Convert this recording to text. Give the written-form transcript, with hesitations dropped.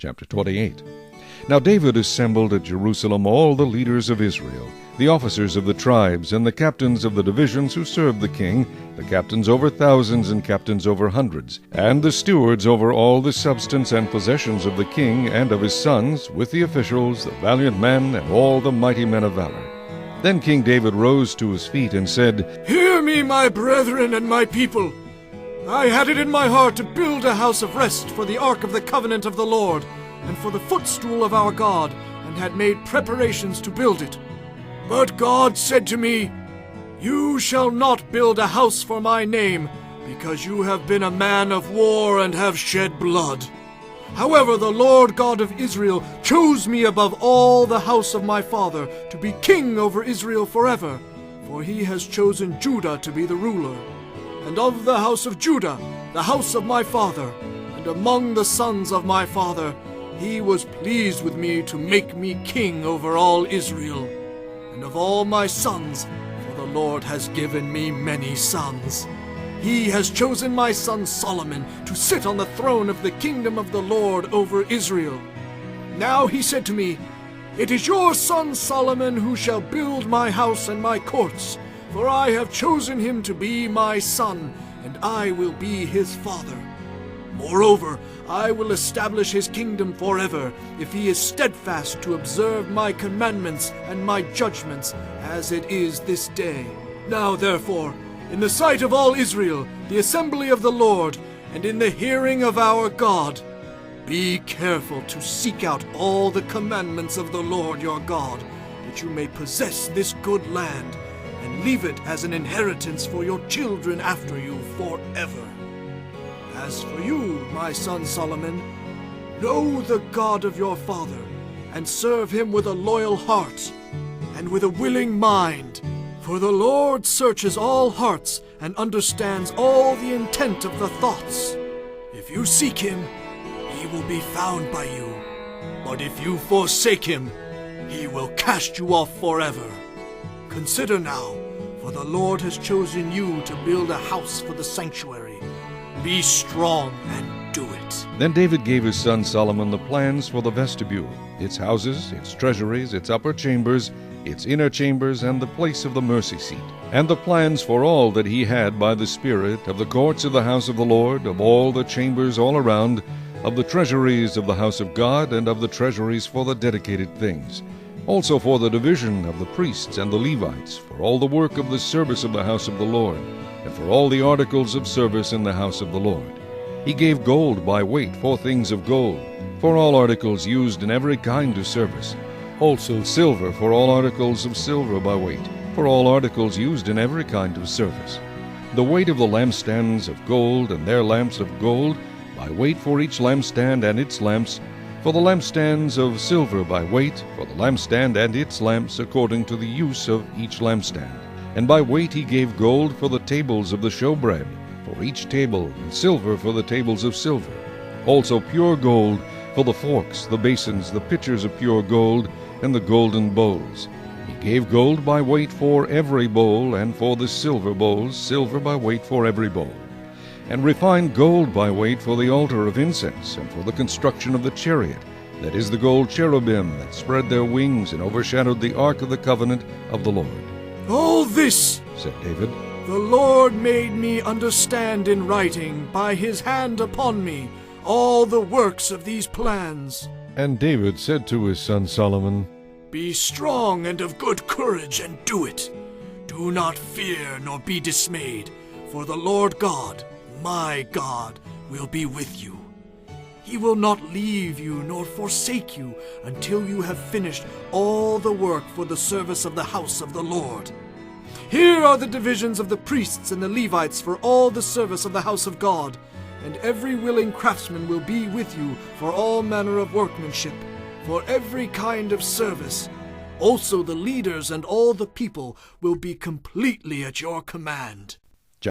Chapter 28. Now David assembled at Jerusalem all the leaders of Israel, the officers of the tribes, and the captains of the divisions who served the king, the captains over thousands and captains over hundreds, and the stewards over all the substance and possessions of the king and of his sons, with the officials, the valiant men, and all the mighty men of valor. Then King David rose to his feet and said, "Hear me, my brethren and my people. I had it in my heart to build a house of rest for the ark of the covenant of the Lord, and for the footstool of our God, and had made preparations to build it. But God said to me, 'You shall not build a house for my name, because you have been a man of war and have shed blood.' However, the Lord God of Israel chose me above all the house of my father to be king over Israel forever, for he has chosen Judah to be the ruler. And of the house of Judah, the house of my father, and among the sons of my father, he was pleased with me to make me king over all Israel. And of all my sons, for the Lord has given me many sons, he has chosen my son Solomon to sit on the throne of the kingdom of the Lord over Israel. Now he said to me, 'It is your son Solomon who shall build my house and my courts, for I have chosen him to be my son, and I will be his father. Moreover, I will establish his kingdom forever, if he is steadfast to observe my commandments and my judgments, as it is this day. Now therefore, in the sight of all Israel, the assembly of the Lord, and in the hearing of our God, be careful to seek out all the commandments of the Lord your God, that you may possess this good land, and leave it as an inheritance for your children after you forever. As for you, my son Solomon, know the God of your father, and serve him with a loyal heart, and with a willing mind. For the Lord searches all hearts, and understands all the intent of the thoughts. If you seek him, he will be found by you. But if you forsake him, he will cast you off forever. Consider now, for the Lord has chosen you to build a house for the sanctuary. Be strong and do it." Then David gave his son Solomon the plans for the vestibule, its houses, its treasuries, its upper chambers, its inner chambers, and the place of the mercy seat, and the plans for all that he had by the Spirit of the courts of the house of the Lord, of all the chambers all around, of the treasuries of the house of God, and of the treasuries for the dedicated things, also for the division of the priests and the Levites, for all the work of the service of the house of the Lord, and for all the articles of service in the house of the Lord. He gave gold by weight for things of gold, for all articles used in every kind of service, also silver for all articles of silver by weight, for all articles used in every kind of service. The weight of the lampstands of gold, and their lamps of gold, by weight for each lampstand and its lamps, for the lampstands of silver by weight, for the lampstand and its lamps according to the use of each lampstand. And by weight he gave gold for the tables of the showbread, for each table, and silver for the tables of silver. Also pure gold for the forks, the basins, the pitchers of pure gold, and the golden bowls. He gave gold by weight for every bowl, and for the silver bowls, silver by weight for every bowl. And refined gold by weight for the altar of incense, and for the construction of the chariot, that is the gold cherubim that spread their wings and overshadowed the ark of the covenant of the Lord. "All this," said David, "the Lord made me understand in writing by his hand upon me all the works of these plans." And David said to his son Solomon, "Be strong and of good courage, and do it. Do not fear nor be dismayed, for the Lord God, my God, will be with you. He will not leave you nor forsake you until you have finished all the work for the service of the house of the Lord. Here are the divisions of the priests and the Levites for all the service of the house of God, and every willing craftsman will be with you for all manner of workmanship, for every kind of service. Also the leaders and all the people will be completely at your command."